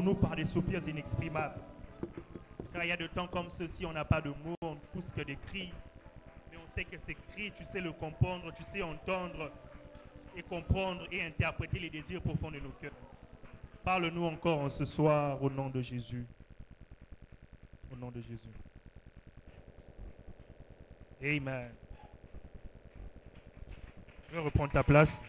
pour nous par des soupirs inexprimables. Car il y a de temps comme ceci, on n'a pas de mots, on ne pousse que des cris. Mais on sait que ces cris, tu sais le comprendre, tu sais entendre et comprendre et interpréter les désirs profonds de nos cœurs. Parle-nous encore en ce soir au nom de Jésus. Au nom de Jésus. Amen. Tu veux reprendre ta place?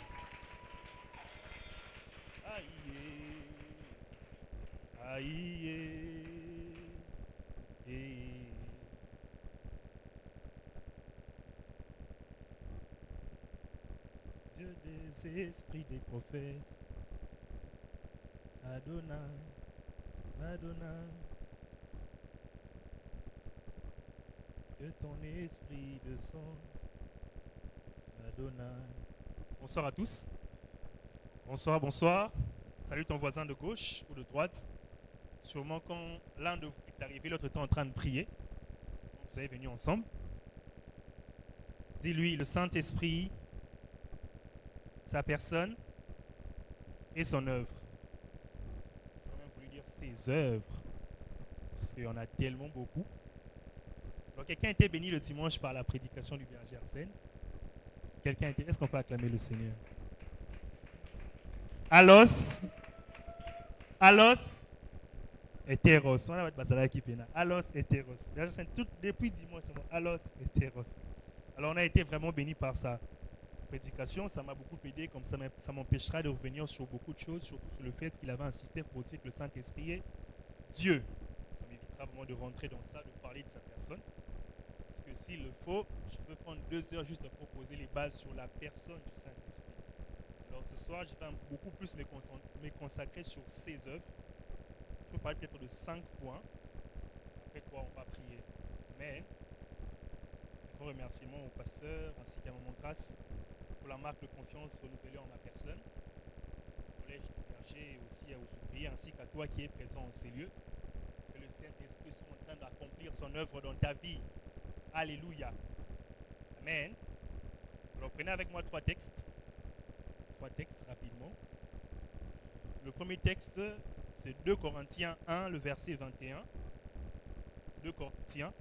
Dieu des esprits des prophètes, Adonai, Adonai, que ton esprit descend, Adonai. Bonsoir à tous. Bonsoir, bonsoir. Salut ton voisin de gauche ou de droite. Sûrement quand l'un de vous est arrivé, l'autre était en train de prier. Vous avez venu ensemble. Dis-lui, le Saint-Esprit, sa personne et son œuvre. Je vais même voulu dire ses œuvres, parce qu'il y en a tellement beaucoup. Donc quelqu'un était béni le dimanche par la prédication du berger Arsène. Quelqu'un était... Est-ce qu'on peut acclamer le Seigneur? Alos, alos, hétéros. On a votre basala qui pena. Alos, hétéros. Depuis dimanche, c'est bon. Alos, hétéros. Alors on a été vraiment béni par sa prédication. Ça m'a beaucoup aidé. Comme ça m'empêchera de revenir sur beaucoup de choses, surtout sur le fait qu'il avait insisté pour dire que le Saint-Esprit est Dieu. Ça m'évitera vraiment de rentrer dans ça, de parler de sa personne. Parce que s'il le faut, je peux prendre 2 heures juste pour poser les bases sur la personne du Saint-Esprit. Alors ce soir, je vais beaucoup plus me consacrer sur ses œuvres. Je peux parler peut-être de 5 points. Après quoi, on va prier. Amen. Un grand remerciement au pasteur ainsi qu'à Maman Grâce pour la marque de confiance renouvelée en ma personne. Au collège du berger et aussi aux ouvriers ainsi qu'à toi qui es présent en ces lieux. Que le Saint-Esprit soit en train d'accomplir son œuvre dans ta vie. Alléluia. Amen. Alors prenez avec moi 3 textes. 3 textes rapidement. Le premier texte, c'est 2 Corinthiens 1, le verset 21. 2 Corinthiens,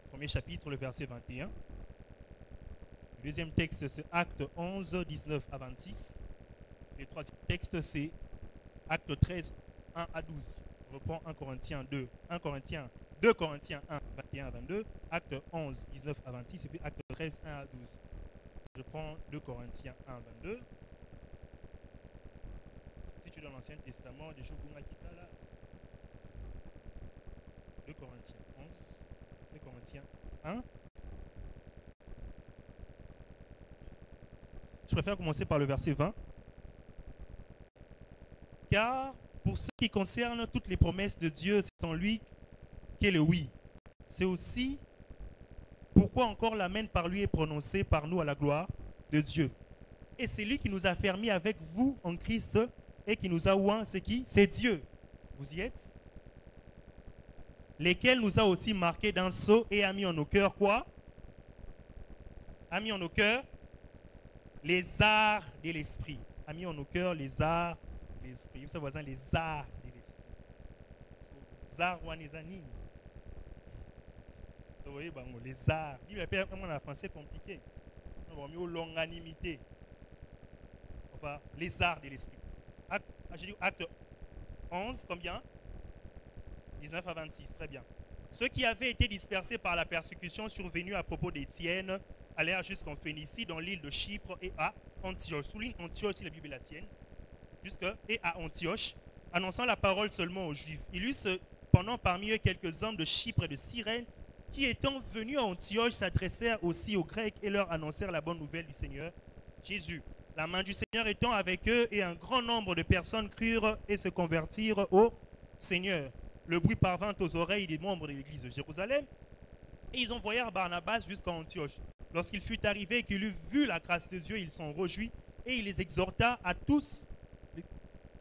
premier chapitre, le verset 21. Le deuxième texte, c'est Acte 11, 19 à 26. Le troisième texte, c'est Acte 13, 1 à 12. Je reprends 2 Corinthiens 1, 21 à 22. Acte 11, 19 à 26. Et puis Acte 13, 1 à 12. Je prends 2 Corinthiens 1, 22. Si tu es dans l'Ancien Testament, des choses là. 2 Corinthiens 11, 2 Corinthiens 1. Je préfère commencer par le verset 20. Car pour ce qui concerne toutes les promesses de Dieu, c'est en lui qu'est le oui. C'est aussi pourquoi encore l'amen par lui est prononcé par nous à la gloire de Dieu. Et c'est lui qui nous a fermés avec vous en Christ et qui nous a oint, c'est qui? C'est Dieu. Vous y êtes? Lesquels nous a aussi marqués d'un sceau et a mis en nos cœurs quoi? A mis en nos cœurs les arts de l'esprit. A mis en nos cœurs les arts de l'esprit. Vous savez, voisin, les arts de l'esprit. Les arts wanezani. Vous voyez, les arts. Il y a un français compliqué. On va mieux longanimité. Enfin, les arts de l'esprit. J'ai dit acte 11, combien? 19 à 26, très bien. Ceux qui avaient été dispersés par la persécution survenue à propos d'Étienne allèrent jusqu'en Phénicie, dans l'île de Chypre et à Antioche. Souligne Antioche si la Bible est la tienne. Et à Antioche, annonçant la parole seulement aux Juifs. Il y eut cependant parmi eux quelques hommes de Chypre et de Cyrène qui, étant venus à Antioche, s'adressèrent aussi aux Grecs et leur annoncèrent la bonne nouvelle du Seigneur Jésus. La main du Seigneur étant avec eux, et un grand nombre de personnes crurent et se convertirent au Seigneur. Le bruit parvint aux oreilles des membres de l'église de Jérusalem, et ils envoyèrent Barnabas jusqu'à Antioche. Lorsqu'il fut arrivé et qu'il eut vu la grâce de Dieu, ils s'en réjouit, et il les exhorta à tous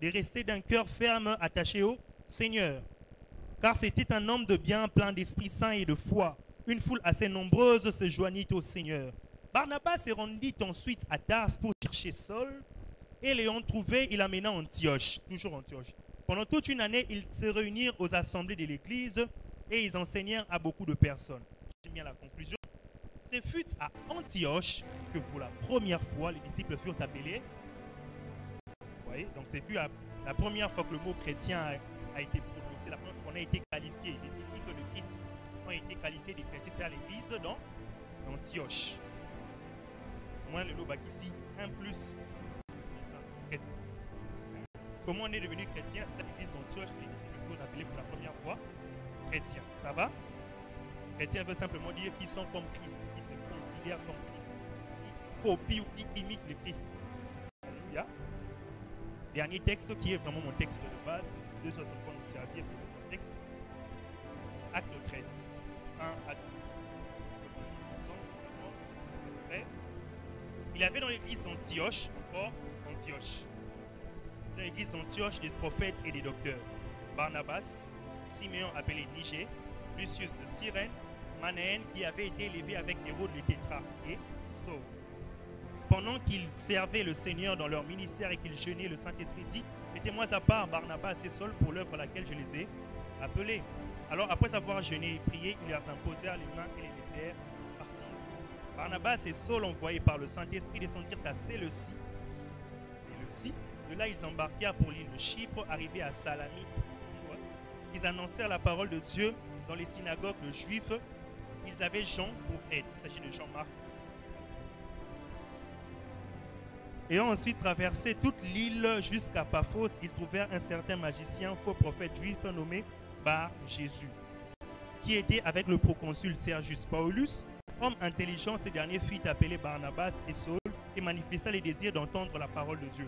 de rester d'un cœur ferme attaché au Seigneur. Car c'était un homme de bien, plein d'Esprit Saint et de foi. Une foule assez nombreuse se joignit au Seigneur. Barnabas se rendit ensuite à Tarse pour chercher Saul, et l'ayant trouvé, il amena Antioche, toujours Antioche. Pendant toute une année, ils se réunirent aux assemblées de l'Église et ils enseignèrent à beaucoup de personnes. J'aime bien la conclusion. Ce fut à Antioche que pour la première fois, les disciples furent appelés. Vous voyez, donc c'est la première fois que le mot chrétien a été prononcé, la première fois qu'on a été qualifié, les disciples de Christ ont été qualifiés des chrétiens, c'est à l'église d'Antioche. Moi, le lot ici, un plus connaissance chrétien. Comment on est devenu chrétien? C'est à l'église d'Antioche que les disciples furent appelés pour la première fois chrétiens. Ça va? Chrétien veut simplement dire qu'ils sont comme Christ, qu'ils se considèrent comme Christ, qui copient ou qui imitent le Christ. Alléluia. Dernier texte qui est vraiment mon texte de base, les deux autres vont nous servir pour le contexte. Acte 13, 1 à 10. Il y avait dans l'église d'Antioche, encore Antioche, dans l'église d'Antioche des prophètes et des docteurs. Barnabas, Siméon appelé Niger, Lucius de Cyrène, Manaen qui avait été élevé avec Hérode le tétrarque et Saul. Pendant qu'ils servaient le Seigneur dans leur ministère et qu'ils jeûnaient, le Saint-Esprit dit: mettez-moi à part Barnabas et Saul pour l'œuvre à laquelle je les ai appelés. Alors après avoir jeûné et prié, ils leur imposèrent les mains et les laissèrent partir. Barnabas et Saul, envoyés par le Saint-Esprit, descendirent à Séleucie. De là, ils embarquèrent pour l'île de Chypre, arrivés à Salamine. Ils annoncèrent la parole de Dieu dans les synagogues de Juifs. Ils avaient Jean pour aide. Il s'agit de Jean-Marc. Ayant ensuite traversé toute l'île jusqu'à Paphos, ils trouvèrent un certain magicien, faux prophète juif nommé Bar Jésus, qui était avec le proconsul Sergius Paulus. Homme intelligent, ce dernier fit appeler Barnabas et Saul et manifesta les désirs d'entendre la parole de Dieu.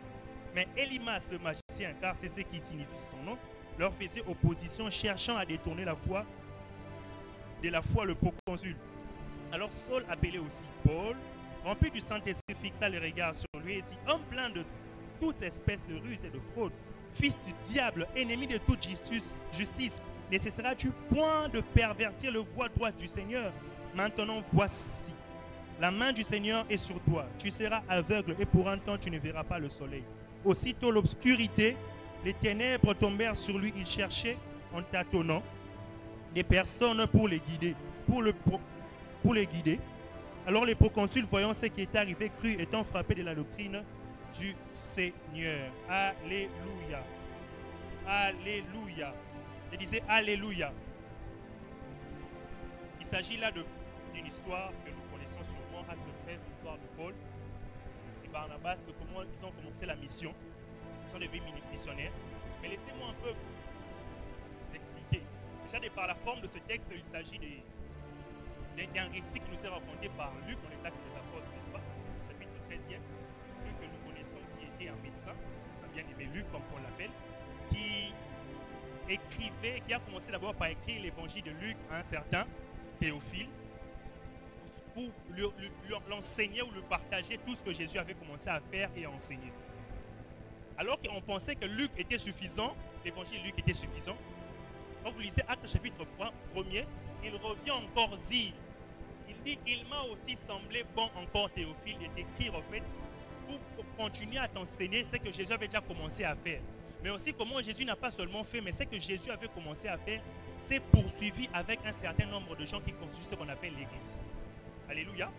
Mais Élymas, le magicien, car c'est ce qui signifie son nom, leur faisait opposition, cherchant à détourner de la foi le proconsul. Alors Saul, appelé aussi Paul, rempli du Saint-Esprit, fixa les regards sur lui et dit: homme plein de toute espèce de ruse et de fraude, fils du diable, ennemi de toute justice, n'essaieras-tu point de pervertir le voie droite du Seigneur? Maintenant voici, la main du Seigneur est sur toi. Tu seras aveugle et pour un temps tu ne verras pas le soleil. Aussitôt l'obscurité, les ténèbres tombèrent sur lui. Il cherchait en tâtonnant des personnes pour les guider. Pour les guider. Alors les proconsuls, voyant ce qui était arrivé, crurent, étant frappés de la doctrine du Seigneur. Alléluia. Alléluia. Je disais Alléluia. Il s'agit là d'une histoire que nous connaissons sûrement, acte 13, l'histoire de Paul et Barnabas, comment ils ont commencé la mission. Ils sont devenus missionnaires. Mais laissez-moi un peu vous expliquer. Déjà, par la forme de ce texte, il s'agit d'un récit qui nous est raconté par Luc dans les Actes des Apôtres, n'est-ce pas? Chapitre 13e. Luc que nous connaissons, qui était un médecin bien-aimé Luc, comme on l'appelle, qui a commencé d'abord par écrire l'évangile de Luc à un certain Théophile, pour l'enseigner ou le partager tout ce que Jésus avait commencé à faire et à enseigner. Alors qu'on pensait que Luc était suffisant, l'évangile de Luc était suffisant, quand vous lisez Actes chapitre 1er, il revient encore dire, il dit: il m'a aussi semblé bon encore Théophile de t'écrire en fait pour continuer à t'enseigner ce que Jésus avait déjà commencé à faire. Mais aussi comment Jésus n'a pas seulement fait, mais ce que Jésus avait commencé à faire, c'est poursuivi avec un certain nombre de gens qui constituent ce qu'on appelle l'Église. Alléluia.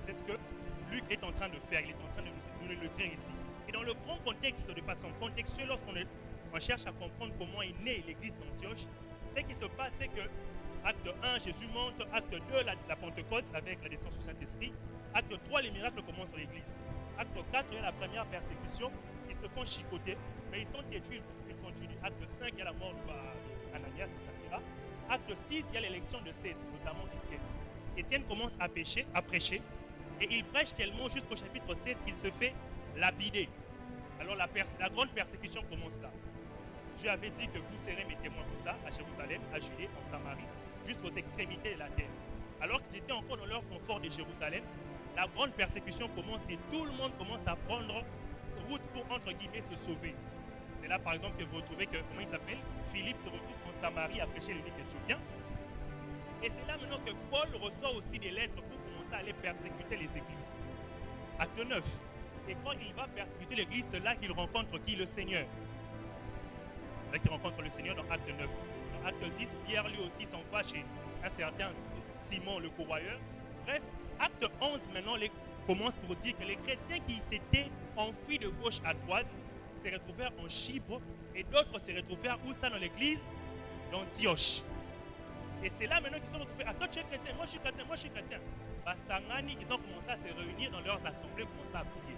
C'est ce que Luc est en train de faire. Il est en train de nous le créer ici. Et dans le grand contexte, de façon contextuelle, lorsqu'on cherche à comprendre comment est née l'Église d'Antioche, ce qui se passe, c'est que acte 1, Jésus monte. Acte 2, la Pentecôte avec la descente du Saint-Esprit. Acte 3, les miracles commencent dans l'Église. Acte 4, il y a la première persécution. Ils se font chicoter, mais ils sont détruits. Ils continuent. Acte 5, il y a la mort d'Ananias et Saphira. Acte 6, il y a l'élection de Cèdre, notamment Étienne. Étienne commence à prêcher, et il prêche tellement jusqu'au chapitre 7 qu'il se fait lapider. Alors la grande persécution commence là. Dieu avait dit que vous serez mes témoins pour ça, à Jérusalem, à Judée, en Samarie, jusqu'aux extrémités de la terre. Alors qu'ils étaient encore dans leur confort de Jérusalem, la grande persécution commence et tout le monde commence à prendre route pour, entre guillemets, se sauver. C'est là, par exemple, que vous retrouvez que, comment il s'appelle, Philippe se retrouve en Samarie à prêcher l'unique éthiopien. Et c'est là maintenant que Paul reçoit aussi des lettres pour commencer à aller persécuter les églises. Acte 9. Et quand il va persécuter l'église, c'est là qu'il rencontre qui? Le Seigneur. qui rencontre le Seigneur dans Acte 9. Dans Acte 10, Pierre lui aussi s'en va chez un certain Simon le courroyeur. Bref, Acte 11 maintenant commence pour dire que les chrétiens qui s'étaient enfuis de gauche à droite se retrouvèrent en Chypre et d'autres se retrouvèrent où ça dans l'église d'Antioche. Et c'est là maintenant qu'ils se sont retrouvés. Ah, toi tu es chrétien, moi je suis chrétien, moi je suis chrétien. Sangani, ils ont commencé à se réunir dans leurs assemblées, commencé à prier.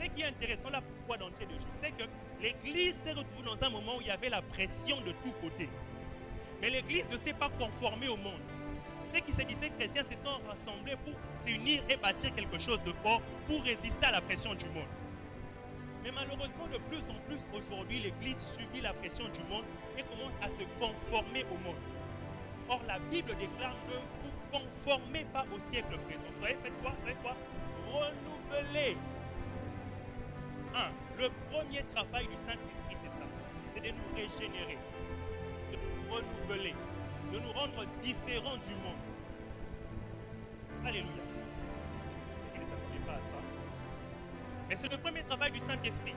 Ce qui est intéressant là, pourquoi d'entrée de jeu, c'est que l'église s'est retrouvée dans un moment où il y avait la pression de tous côtés. Mais l'église ne s'est pas conformée au monde. Ceux qui se disaient chrétiens se sont rassemblés pour s'unir et bâtir quelque chose de fort pour résister à la pression du monde. Mais malheureusement, de plus en plus aujourd'hui, l'église subit la pression du monde et commence à se conformer au monde. Or, la Bible déclare: ne vous conformez pas au siècle présent. Soyez faites quoi? Soyez quoi? Renouvelez. Le premier travail du Saint-Esprit, c'est ça. C'est de nous régénérer, de nous renouveler, de nous rendre différents du monde. Alléluia. Et ne s'attendez pas à ça. Mais c'est le premier travail du Saint-Esprit.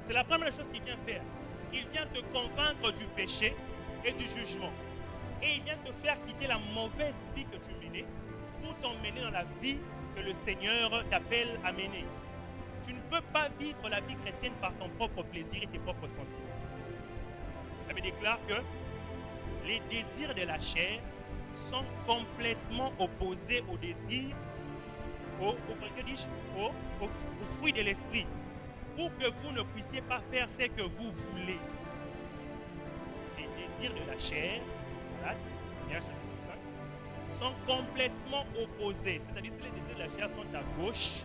C'est la première chose qu'il vient faire. Il vient te convaincre du péché et du jugement. Et il vient te faire quitter la mauvaise vie que tu menais pour t'emmener dans la vie que le Seigneur t'appelle à mener. Tu ne peux pas vivre la vie chrétienne par ton propre plaisir et tes propres sentiments. La Bible déclare que les désirs de la chair sont complètement opposés aux désirs, aux fruits de l'esprit, pour que vous ne puissiez pas faire ce que vous voulez. Les désirs de la chair, chapitre 5, sont complètement opposés. C'est-à-dire que les désirs de la chair sont à gauche,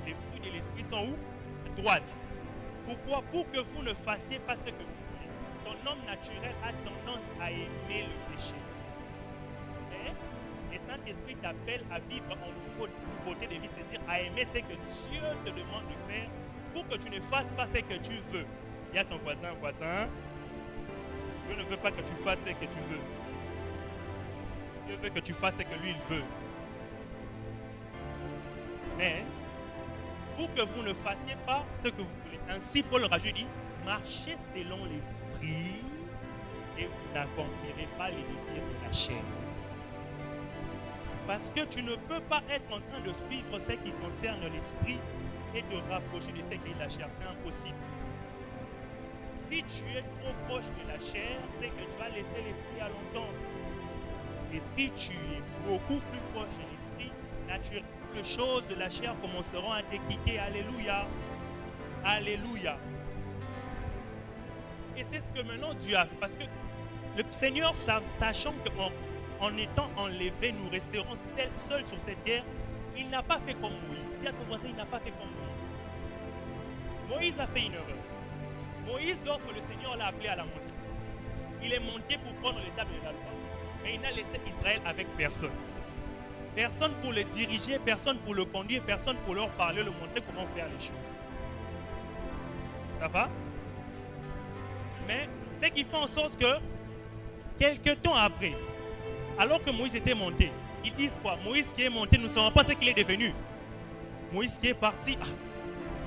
les fruits de l'esprit sont où? À droite. Pourquoi? Pour que vous ne fassiez pas ce que vous voulez. Ton homme naturel a tendance à aimer le péché. Mais le Saint-Esprit t'appelle à vivre en nouveauté de vie, c'est-à-dire à aimer ce que Dieu te demande de faire pour que tu ne fasses pas ce que tu veux. Il y a ton voisin, Dieu ne veut pas que tu fasses ce que tu veux. Dieu veut que tu fasses ce que lui il veut. Mais pour que vous ne fassiez pas ce que vous voulez. Ainsi, Paul Rajou dit: marchez selon l'esprit et vous n'accomplirez pas les désirs de la chair. Parce que tu ne peux pas être en train de suivre ce qui concerne l'esprit et te rapprocher de ce qui est de la chair. C'est impossible. Si tu es trop proche de la chair, c'est que tu as laissé l'esprit à longtemps. Et si tu es beaucoup plus proche de l'esprit, naturellement, les choses de la chair commenceront à te quitter. Alléluia. Alléluia. Et c'est ce que maintenant Dieu a fait. Parce que le Seigneur, sachant qu'en étant enlevé, nous resterons seuls sur cette terre, il n'a pas fait comme Moïse. Il a commencé, il n'a pas fait comme Moïse. Moïse a fait une erreur. Moïse, lorsque le Seigneur l'a appelé à la montagne, il est monté pour prendre l'étape de la loi. Mais il n'a laissé Israël avec personne. Personne pour le diriger, personne pour le conduire, personne pour leur parler, leur montrer comment faire les choses. Ça va? Mais ce qui fait en sorte que, quelques temps après, alors que Moïse était monté, ils disent quoi? Moïse qui est monté, nous ne savons pas ce qu'il est devenu. Moïse qui est parti,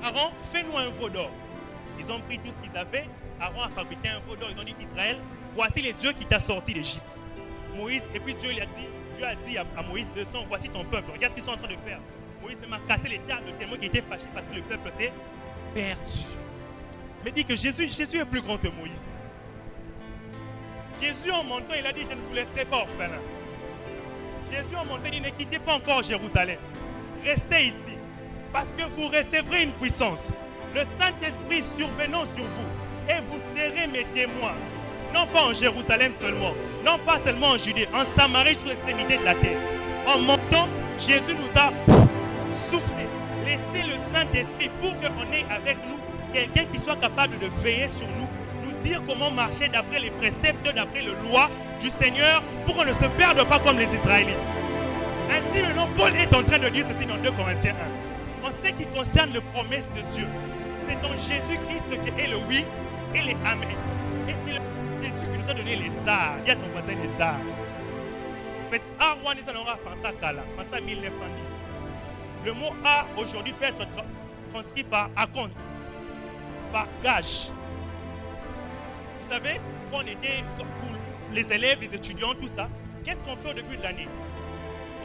Aaron, fais-nous un veau d'or. Ils ont pris tout ce qu'ils avaient. Aaron a fabriqué un veau d'or. Ils ont dit: Israël, voici les dieux qui t'ont sorti d'Égypte. Moïse, et puis Dieu a dit à Moïse: descends, voici ton peuple. Regarde ce qu'ils sont en train de faire. Moïse m'a cassé les tables de témoins qui étaient fâchés parce que le peuple s'est perdu. Mais dit que Jésus est plus grand que Moïse. Jésus en montant, il a dit: je ne vous laisserai pas orphelin. Jésus en montant, il dit: ne quittez pas encore Jérusalem. Restez ici. Parce que vous recevrez une puissance. Le Saint-Esprit survenant sur vous. Et vous serez mes témoins. Non pas en Jérusalem seulement. Non pas seulement en Judée. En Samarie, sur l'extrémité de la terre. En montant, Jésus nous a soufflé. Laissez le Saint-Esprit pour qu'on ait avec nous quelqu'un qui soit capable de veiller sur nous. Nous dire comment marcher d'après les préceptes, d'après les lois du Seigneur, pour qu'on ne se perde pas comme les Israélites. Ainsi, maintenant, Paul est en train de dire ceci dans 2 Corinthiens 1. En ce qui concerne les promesses de Dieu, c'est en Jésus-Christ qui est le oui et les amen. Et c'est Jésus qui nous a donné les arts. Il y a ton voisin les arts. En fait, art, on est en français Kala, français 1910. Le mot art aujourd'hui peut être transcrit par acompte. par gage. Vous savez, quand on était pour les élèves, les étudiants, tout ça, qu'est-ce qu'on fait au début de l'année?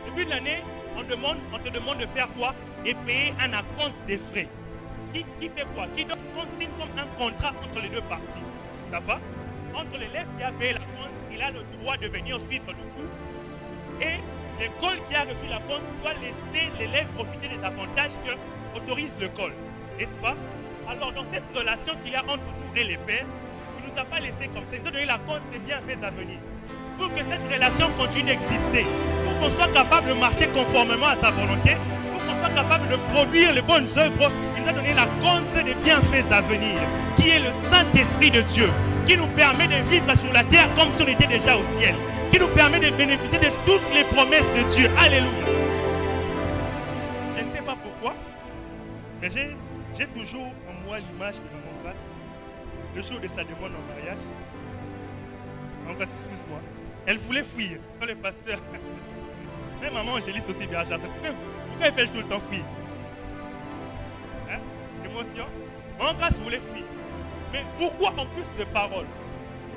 Au début de l'année, on te demande de faire quoi? Et payer un acompte des frais. Qui fait quoi? Qui signe comme un contrat entre les deux parties. Ça va? Entre l'élève qui a payé l'acompte, il a le droit de venir suivre le cours. Et l'école qui a reçu l'acompte doit laisser l'élève profiter des avantages que autorise l'école. N'est-ce pas? Alors, dans cette relation qu'il y a entre nous et les pères, il ne nous a pas laissé comme ça. Il nous a donné l'acompte des bienfaits à venir. Pour que cette relation continue d'exister, pour qu'on soit capable de marcher conformément à sa volonté, pour qu'on soit capable de produire les bonnes œuvres, il nous a donné la compte des bienfaits à venir, qui est le Saint-Esprit de Dieu, qui nous permet de vivre sur la terre comme si on était déjà au ciel, qui nous permet de bénéficier de toutes les promesses de Dieu. Alléluia. Je ne sais pas pourquoi, mais j'ai toujours en moi l'image de Maman Grace, le jour de sa demande en mariage. Maman Grace, excuse-moi. Elle voulait fuir quand le pasteur. Mais maman Angélique aussi bien. Pourquoi elle fait tout le temps fuir? Hein? Émotion. Maman Grace voulait fuir. Mais pourquoi en plus de paroles?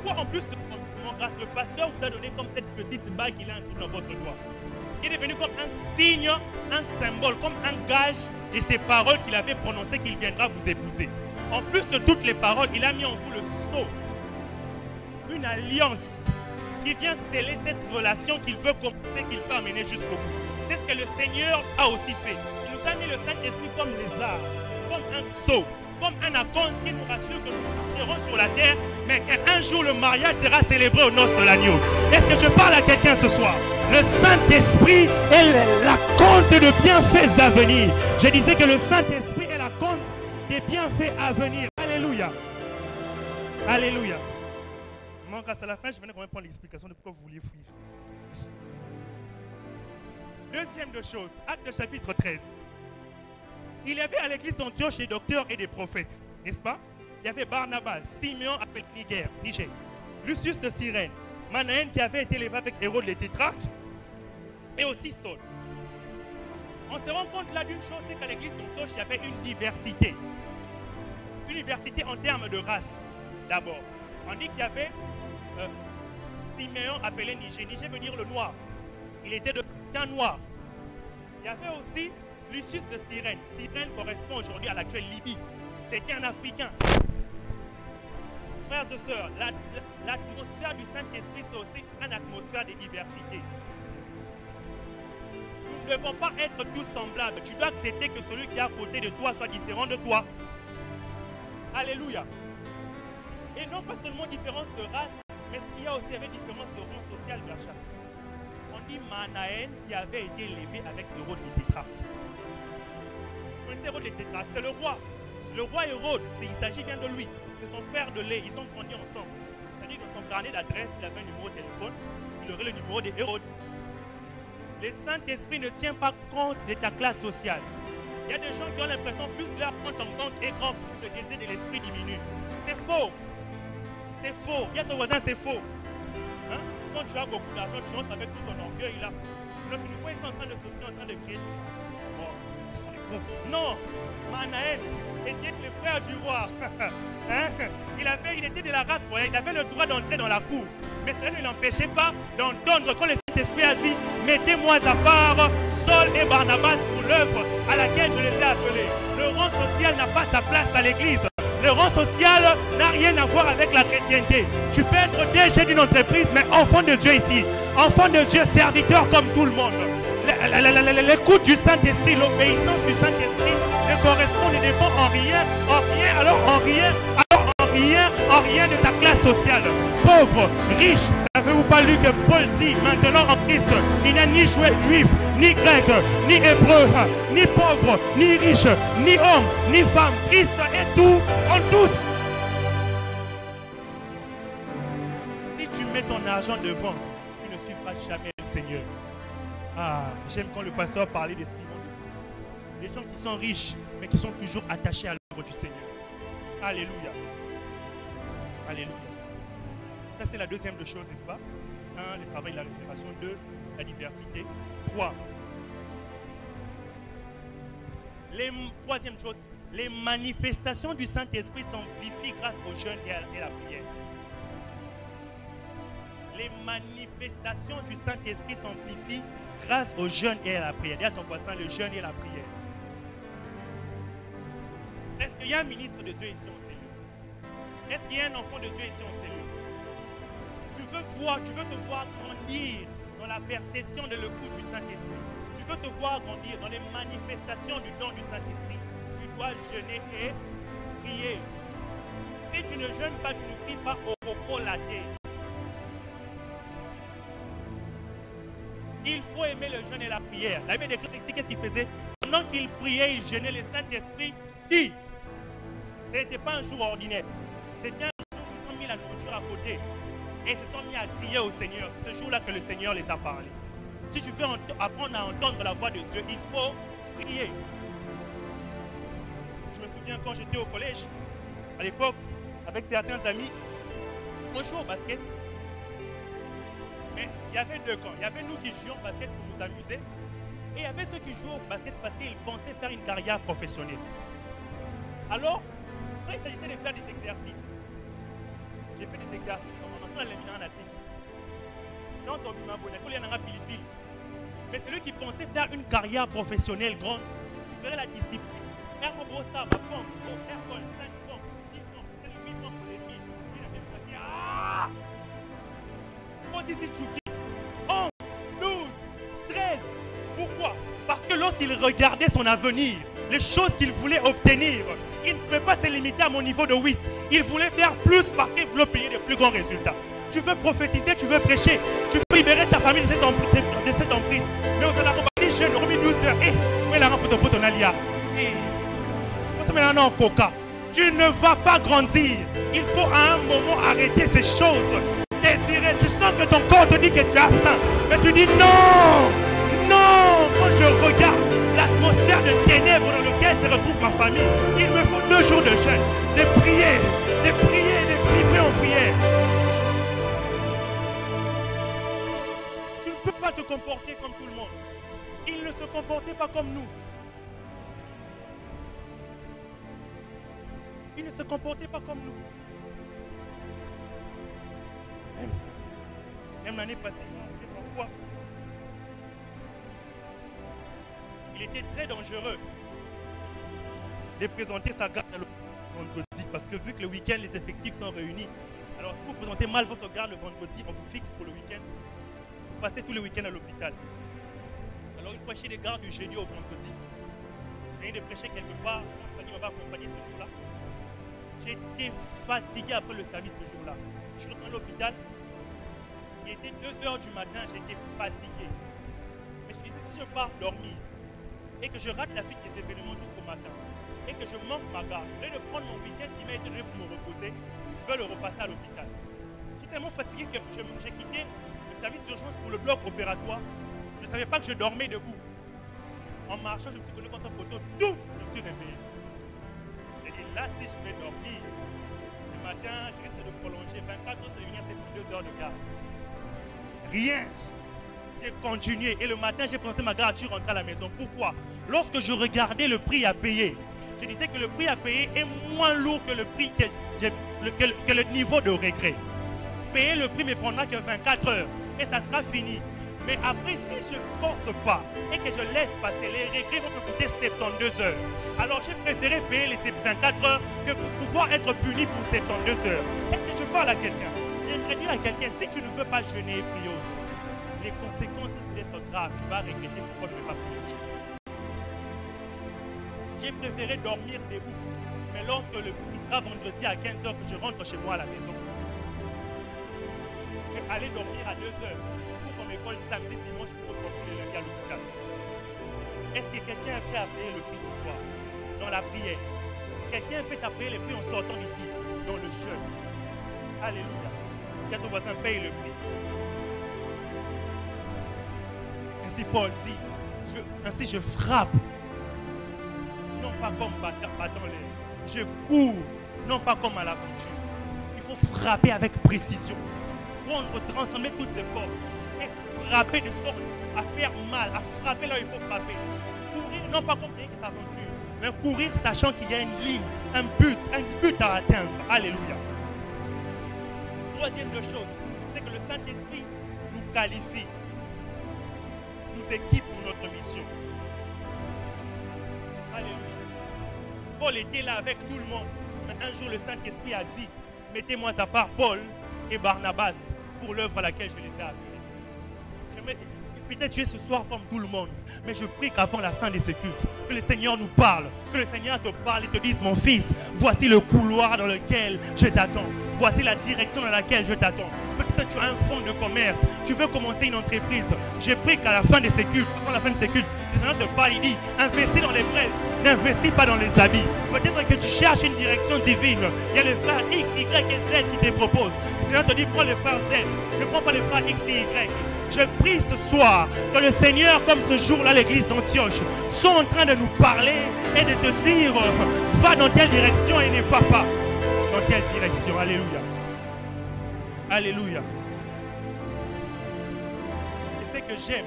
Pourquoi en plus de Maman Grace, le pasteur vous a donné comme cette petite bague qu'il a dans votre doigt? Il est devenu comme un signe, un symbole, comme un gage de ces paroles qu'il avait prononcées qu'il viendra vous épouser. En plus de toutes les paroles, il a mis en vous le sceau. Une alliance qui vient sceller cette relation qu'il veut commencer, qu'il veut amener jusqu'au bout. C'est ce que le Seigneur a aussi fait. Il nous a mis le Saint-Esprit comme lézard, comme un sceau, comme un acompte qui nous rassure que nous marcherons sur la terre, mais qu'un jour le mariage sera célébré aux noces de l'agneau. Est-ce que je parle à quelqu'un ce soir? Le Saint-Esprit est l'acompte de bienfaits à venir. Je disais que le Saint-Esprit est l'acompte des bienfaits à venir. Alléluia. Alléluia. Mon grâce à la fin, je venais quand même prendre l'explication de pourquoi vous vouliez fuir. Deuxième de choses, Actes chapitre 13. Il y avait à l'église d'Antioche des docteurs et des prophètes, n'est-ce pas? Il y avait Barnabas, Simeon appelé Niger, Lucius de Cyrène, Manaën qui avait été élevé avec Hérode le tétrarque, et aussi Saul. On se rend compte là d'une chose, c'est qu'à l'église d'Antioche, il y avait une diversité. Une diversité en termes de race, d'abord. On dit qu'il y avait Simeon appelé Niger. Niger veut dire le noir. Il était de teint noir. Il y avait aussi Lucius de Cyrène. Cyrène correspond aujourd'hui à l'actuelle Libye. C'était un Africain. Frères et sœurs, l'atmosphère du Saint-Esprit, c'est aussi une atmosphère de diversité. Nous ne devons pas être tous semblables. Tu dois accepter que celui qui est à côté de toi soit différent de toi. Alléluia. Et non pas seulement différence de race, mais il y a aussi différence de rang social de la chasse. On dit Manaën qui avait été élevé avec Hérode le tétrarque. Vous connaissez Hérode le tétrarque? C'est le roi. Le roi Hérode, il s'agit bien de lui. C'est son frère de lait. Ils ont grandi ensemble. C'est-à-dire que dans son carnet d'adresse, il avait un numéro de téléphone. Il aurait le numéro de Hérode. Le Saint-Esprit ne tient pas compte de ta classe sociale. Il y a des gens qui ont l'impression que plus leur compte en compte est grand, le désir de l'esprit diminue. C'est faux. C'est faux. Il y a ton voisin, c'est faux. Hein? Quand tu as beaucoup d'argent, tu rentres avec tout ton orgueil là. Là, tu nous vois, ils sont en train de sortir, en train de crier. Bon, ce sont les pauvres. Non, Manaën était le frère du roi. Hein? Il était de la race royale. Il avait le droit d'entrer dans la cour. Mais cela ne l'empêchait pas d'entendre quand le Saint-Esprit a dit mettez-moi à part Saul et Barnabas pour l'œuvre à laquelle je les ai appelés. Le rang social n'a pas sa place à l'église. Le rang social n'a rien à voir avec la chrétienté. Tu peux être DG d'une entreprise, mais enfant de Dieu ici. Enfant de Dieu, serviteur comme tout le monde. L'écoute du Saint-Esprit, l'obéissance du Saint-Esprit ne correspond, ne dépend en rien de ta classe sociale. Pauvre, riche, n'avez-vous pas lu que Paul dit maintenant en Christ, il n'y a ni juif, ni grec, ni hébreu, ni pauvre, ni riche, ni homme, ni femme. Christ est tout en tous. Si tu mets ton argent devant, tu ne suivras jamais le Seigneur. Ah, j'aime quand le pasteur parlait de Simon. Les gens qui sont riches, mais qui sont toujours attachés à l'œuvre du Seigneur. Alléluia. Alléluia. Ça, c'est la deuxième des choses, n'est-ce pas? 1, le travail de la régénération. 2, la diversité. 3. Troisième chose, Les manifestations du Saint-Esprit s'amplifient grâce au jeûne et à la prière. Les manifestations du Saint-Esprit s'amplifient grâce au jeûne et à la prière. Dis à ton voisin, le jeûne et la prière. Est-ce qu'il y a un ministre de Dieu ici en cellule? Est-ce qu'il y a un enfant de Dieu ici en cellule? Tu veux te voir grandir dans la perception de l'écoute du Saint-Esprit. Tu veux te voir grandir dans les manifestations du don du Saint-Esprit. Tu dois jeûner et prier. Si tu ne jeûnes pas, tu ne pries pas au repos laté. Il faut aimer le jeûne et la prière. La Bible décrit ici qu'est-ce qu'il faisait. Pendant qu'il priait, il jeûnait, le Saint-Esprit dit. Ce n'était pas un jour ordinaire. C'était un jour où ils ont mis la nourriture à côté. Et ils se sont mis à crier au Seigneur. C'est ce jour-là que le Seigneur les a parlé. Si tu veux apprendre à entendre la voix de Dieu, il faut prier. Je me souviens quand j'étais au collège, à l'époque, avec certains amis, on jouait au basket. Mais il y avait deux camps. Il y avait nous qui jouions au basket pour nous amuser. Et il y avait ceux qui jouaient au basket parce qu'ils pensaient faire une carrière professionnelle. Alors, quand il s'agissait de faire des exercices, j'ai fait des exercices comme on entend les minants en Afrique. Dans ton bimabonnet, il y en a pili. Mais celui qui pensait faire une carrière professionnelle grande, tu ferais la discipline. Hermobosa, ma pomme, Hercol, 5 pompes, 10 pompes, c'est le 8 pompes pour les filles. Il a fait ah! Tchouki, 11, 12, 13. Pourquoi? Parce que lorsqu'il regardait son avenir, les choses qu'il voulait obtenir, il ne pouvait pas se limiter à mon niveau de 8. Il voulait faire plus parce qu'il voulait obtenir de plus grands résultats. Tu veux prophétiser, tu veux prêcher, tu veux libérer ta famille de cette emprise. Mais on a remis jeune, remis 12 heures. Eh, où est la rampe pour ton alia? Eh, maintenant coca. Tu ne vas pas grandir. Il faut à un moment arrêter ces choses. Désirer, tu sens que ton corps te dit que tu as faim. Mais tu dis non, non. Quand je regarde l'atmosphère de ténèbres dans laquelle se retrouve ma famille, il me faut 2 jours de jeûne, de prier, de vibrer en prière. Tu ne peux pas te comporter comme tout le monde. Il ne se comportait pas comme nous. Il ne se comportait pas comme nous. Même l'année passée, on sait pourquoi. Il était très dangereux de présenter sa garde le vendredi parce que vu que le week-end, les effectifs sont réunis. Alors si vous présentez mal votre garde le vendredi, on vous fixe pour le week-end. Vous passez tous les week-ends à l'hôpital. Alors il faut acheter des gardes du jeudi au vendredi. Je viens de prêcher quelque part, je pense qu'il ne m'a pas accompagné ce jour-là. J'étais fatigué après le service ce jour-là. Je suis rentré à l'hôpital. Il était 2 heures du matin, j'étais fatigué. Mais je disais, si je pars dormir et que je rate la suite des événements jusqu'au matin et que je manque ma garde, je vais prendre mon week-end qui m'a été donné pour me reposer, je vais le repasser à l'hôpital. J'étais tellement fatigué que j'ai quitté le service d'urgence pour le bloc opératoire. Je ne savais pas que je dormais debout. En marchant, je me suis connu contre un poteau, tout, je me suis réveillé. J'ai dit, là, si je vais dormir, le matin, je risque de prolonger 24 heures, c'est venir, c'est 2 heures de garde. Rien. J'ai continué et le matin, j'ai présenté ma garde, je suis rentré à la maison. Pourquoi? Lorsque je regardais le prix à payer, je disais que le prix à payer est moins lourd que le prix que le niveau de regret. Payer le prix ne me prendra que 24 heures et ça sera fini. Mais après, si je ne force pas et que je laisse passer, les regrets vont me coûter 72 heures. Alors j'ai préféré payer les 24 heures que pour pouvoir être puni pour 72 heures. Est-ce que je parle à quelqu'un? J'aimerais dire à quelqu'un, si tu ne veux pas jeûner et prier, les conséquences risquent d'être graves. Tu vas regretter pourquoi je ne veux pas prier. J'ai préféré dormir debout. Mais lorsque il sera vendredi à 15 h que je rentre chez moi à la maison, je vais aller dormir à 2 h pour qu'on m'école samedi, dimanche pour sortir le lundi à l'hôpital. Est-ce que quelqu'un est prêt à payer le prix ce soir dans la prière? Quelqu'un peut payer le prix en sortant d'ici dans le jeûne? Alléluia. Quand ton voisin paye le prix. Ainsi Paul dit, ainsi je frappe, non pas comme battant l'air. Je cours, non pas comme à l'aventure. Il faut frapper avec précision. Prendre, transformer toutes ses forces. Et frapper de sorte à faire mal, à frapper là où il faut frapper. Courir, non pas comme des aventures. mais courir sachant qu'il y a une ligne, un but à atteindre. Alléluia. Troisième de chose, c'est que le Saint-Esprit nous qualifie, nous équipe pour notre mission. Alléluia. Paul était là avec tout le monde. Mais un jour, le Saint-Esprit a dit, mettez-moi à part Paul et Barnabas pour l'œuvre à laquelle je les ai appelés. Peut-être tu es ce soir comme tout le monde, mais je prie qu'avant la fin de ce culte, que le Seigneur nous parle, que le Seigneur te parle et te dise, mon fils, voici le couloir dans lequel je t'attends. Voici la direction dans laquelle je t'attends. Peut-être tu as un fonds de commerce, tu veux commencer une entreprise. Je prie qu'à la fin de ce culte, avant la fin de ce culte, le Seigneur te parle, il dit, investis dans les braises, n'investis pas dans les habits. Peut-être que tu cherches une direction divine. Il y a le frère X, Y et Z qui te proposent. Le Seigneur te dit, prends le frère Z, ne prends pas le frère X et Y. Je prie ce soir que le Seigneur, comme ce jour-là, l'église d'Antioche, sont en train de nous parler et de te dire, va dans telle direction et ne va pas dans telle direction. Alléluia. Alléluia. Et ce que j'aime,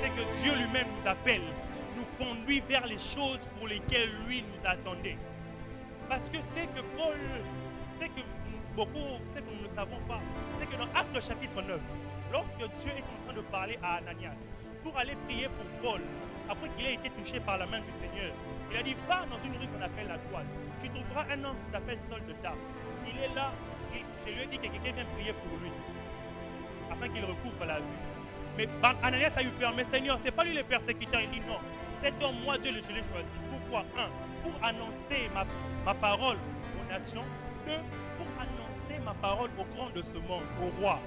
c'est que Dieu lui-même nous appelle, nous conduit vers les choses pour lesquelles lui nous attendait. Parce que c'est que Paul, c'est que beaucoup, c'est que nous ne savons pas, c'est que dans Actes chapitre 9, lorsque Dieu est en train de parler à Ananias pour aller prier pour Paul, après qu'il ait été touché par la main du Seigneur, il a dit, va dans une rue qu'on appelle la Toile. Tu trouveras un homme qui s'appelle Saul de Tarse. Il est là et je lui ai dit que quelqu'un vient prier pour lui, afin qu'il recouvre la vue. Mais Ananias a eu peur, mais Seigneur, ce n'est pas lui le persécuteur. Il dit non, cet homme, moi Dieu, je l'ai choisi. Pourquoi? Un, pour annoncer ma parole aux nations. Deux, pour annoncer ma parole aux grands de ce monde, au roi.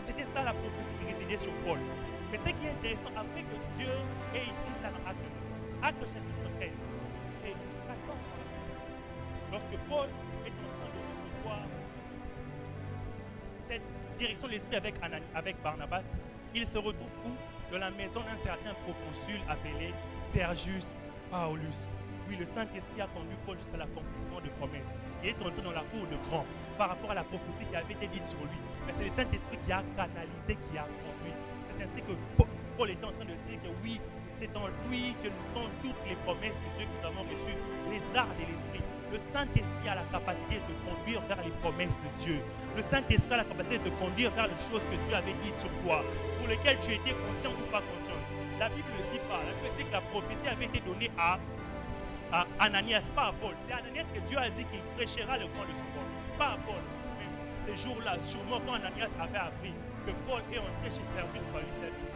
C'était ça la prophétie qui résidait sur Paul. Mais ce qui est intéressant, après que Dieu ait dit ça dans Acte chapitre 13 et 14, lorsque Paul est en train de recevoir cette direction de l'esprit avec Barnabas, il se retrouve où? Dans la maison d'un certain proconsul appelé Sergius Paulus. Oui, le Saint-Esprit a conduit Paul jusqu'à l'accomplissement de promesses. Il est entré dans la cour de grand par rapport à la prophétie qui avait été dite sur lui. Mais c'est le Saint-Esprit qui a canalisé, qui a conduit. C'est ainsi que Paul était en train de dire que oui, c'est en lui que nous sommes toutes les promesses de Dieu que nous avons reçues, les arts de l'Esprit. Le Saint-Esprit a la capacité de conduire vers les promesses de Dieu. Le Saint-Esprit a la capacité de conduire vers les choses que Dieu avait dites sur toi, pour lesquelles tu étais conscient ou pas conscient. La Bible ne dit pas. La Bible dit que la prophétie avait été donnée à Ananias, pas à Paul. C'est à Ananias que Dieu a dit qu'il prêchera le grand de ce monde, pas à Paul. Mais ce jour-là, sûrement quand Ananias avait appris que Paul est entré chez Sergius Paulus, il a dit,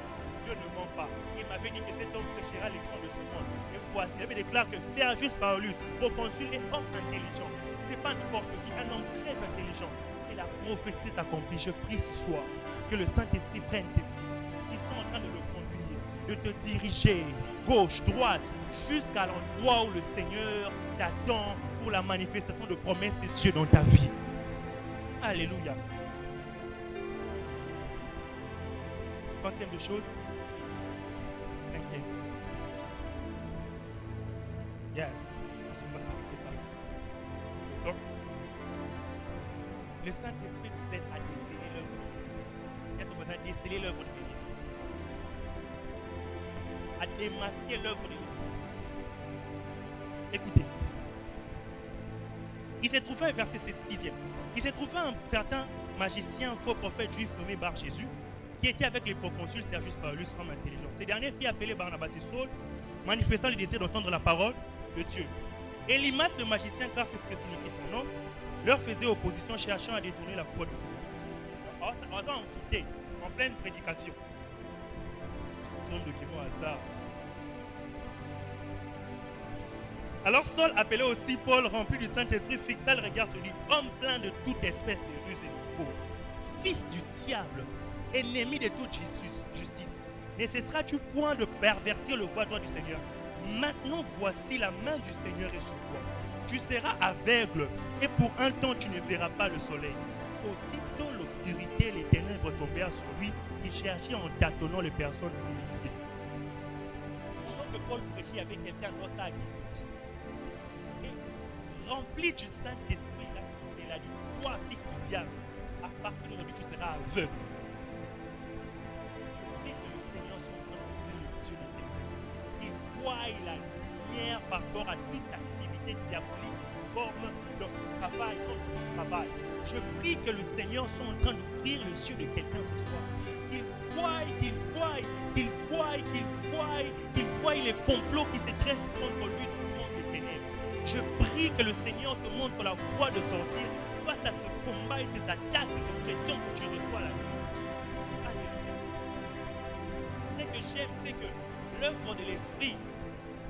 Dieu ne ment pas. Il m'avait dit que cet homme prêchera les grands de ce monde. Et voici, il avait déclaré que Sergius Paulus, proconsul, est homme intelligent. Ce n'est pas n'importe qui, un homme très intelligent. Et la prophétie est accomplie. Je prie ce soir que le Saint-Esprit prenne tes pieds. Ils sont en train de le conduire, de te diriger gauche, droite, jusqu'à l'endroit où le Seigneur t'attend pour la manifestation de promesses de Dieu dans ta vie. Alléluia. Quantième de choses. Cinquième. Yes. Je pense qu'on va s'arrêter par là. Donc, le Saint-Esprit nous aide à déceler l'œuvre de Dieu. Il y a besoin de déceler l'œuvre de Dieu. À démasquer l'œuvre de Dieu. Écoutez. Il s'est trouvé un verset 6e. Il s'est trouvé un certain magicien, faux prophète juif nommé Bar Jésus, qui était avec les proconsuls Sergius Paulus, homme intelligent. Ces derniers firent appeler Barnabas et Saul, manifestant le désir d'entendre la parole de Dieu. Élimas, le magicien, car c'est ce que signifie son nom, leur faisait opposition, cherchant à détourner la foi de proconsul. On s'en foutait, en pleine prédication. Son document hasard. Alors Saul, appelé aussi Paul, rempli du Saint-Esprit, fixa le regard sur lui, homme plein de toute espèce de ruse et de faux, fils du diable, ennemi de toute justice. Ne cesseras-tu point de pervertir le voie droit du Seigneur? Maintenant voici la main du Seigneur est sur toi. Tu seras aveugle et pour un temps tu ne verras pas le soleil. Aussitôt l'obscurité, les ténèbres tombèrent sur lui, il cherchait en tâtonnant les personnes pour les guider. Pendant que Paul prêchait, il y avait quelqu'un dans sa guide. Rempli du Saint-Esprit, là, il a dit, toi, fils du diable, à partir d'aujourd'hui, tu seras aveugle. Je prie que le Seigneur soit en train d'ouvrir les yeux de quelqu'un. Il voit la lumière par rapport à toute activité diabolique qui se forme dans son travail, dans son travail. Je prie que le Seigneur soit en train d'ouvrir les yeux de quelqu'un ce soir. Qu'il voie les complots qui se dressent contre lui dans le monde des ténèbres. Je prie que le Seigneur te montre la voie de sortir face à ce combat et ces attaques et ces pressions que tu reçois la nuit. Alléluia. Ce que j'aime, c'est que l'œuvre de l'Esprit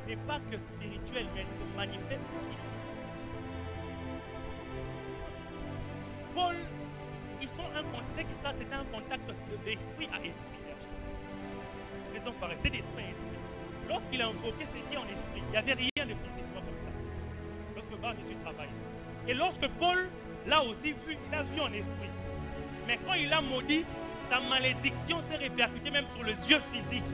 n'est pas que spirituelle, mais elle se manifeste aussi dans le physique. Paul, ils font un contact, c'est un contact d'esprit à esprit. C'est d'esprit à esprit. Lorsqu'il a invoqué, c'était en esprit. Il n'y avait rien de physiquement comme ça. Lorsque Jésus travaillait. Et lorsque Paul l'a aussi vu, il a vu en esprit. Mais quand il a maudit, sa malédiction s'est répercutée même sur les yeux physiques.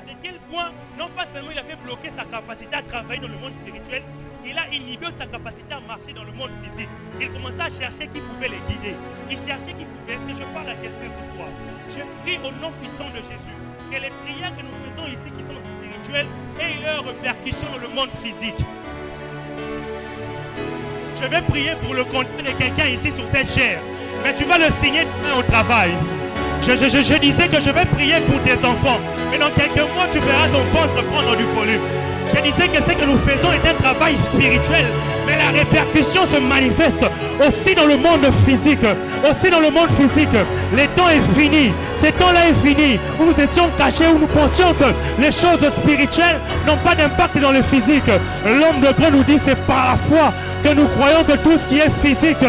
À quel point, non pas seulement il avait bloqué sa capacité à travailler dans le monde spirituel, il a inhibé sa capacité à marcher dans le monde physique. Il commençait à chercher qui pouvait les guider. Il cherchait qui pouvait. Est-ce que je parle à quelqu'un ce soir? Je prie au nom puissant de Jésus que les prières que nous faisons ici, qui sont spirituelles, aient leur répercussion dans le monde physique. Je vais prier pour le compte de quelqu'un ici sur cette chair. Mais tu vas le signer demain au travail. Je disais que je vais prier pour tes enfants. Mais dans quelques mois, tu verras ton ventre prendre du volume. Je disais que ce que nous faisons est un travail spirituel. Mais la répercussion se manifeste aussi dans le monde physique. Aussi dans le monde physique. Le temps est fini. Ce temps-là est fini. Où nous étions cachés, où nous pensions que les choses spirituelles n'ont pas d'impact dans le physique. L'homme de Dieu nous dit c'est par la foi que nous croyons que tout ce qui est physique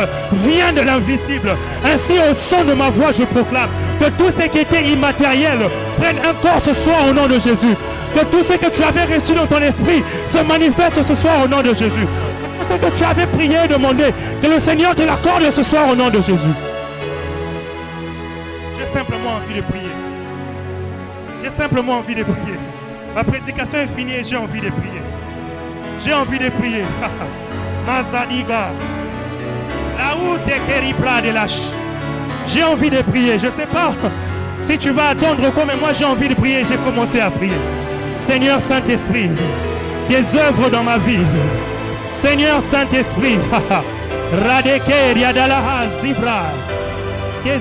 vient de l'invisible. Ainsi, au son de ma voix, je proclame que tout ce qui était immatériel prenne un corps ce soir au nom de Jésus. Que tout ce que tu avais reçu dans ton esprit se manifeste ce soir au nom de Jésus. Tout ce que tu avais prié et demandé, que le Seigneur te l'accorde ce soir au nom de Jésus. J'ai simplement envie de prier. J'ai simplement envie de prier. Ma prédication est finie et j'ai envie de prier. J'ai envie de prier. Mazadiga. La route est Keribra de lâche. J'ai envie de prier. Je ne sais pas si tu vas attendre comme moi, j'ai envie de prier. J'ai commencé à prier. Seigneur Saint-Esprit, des œuvres dans ma vie. Seigneur Saint-Esprit, Radeke Riadalaha Zibra.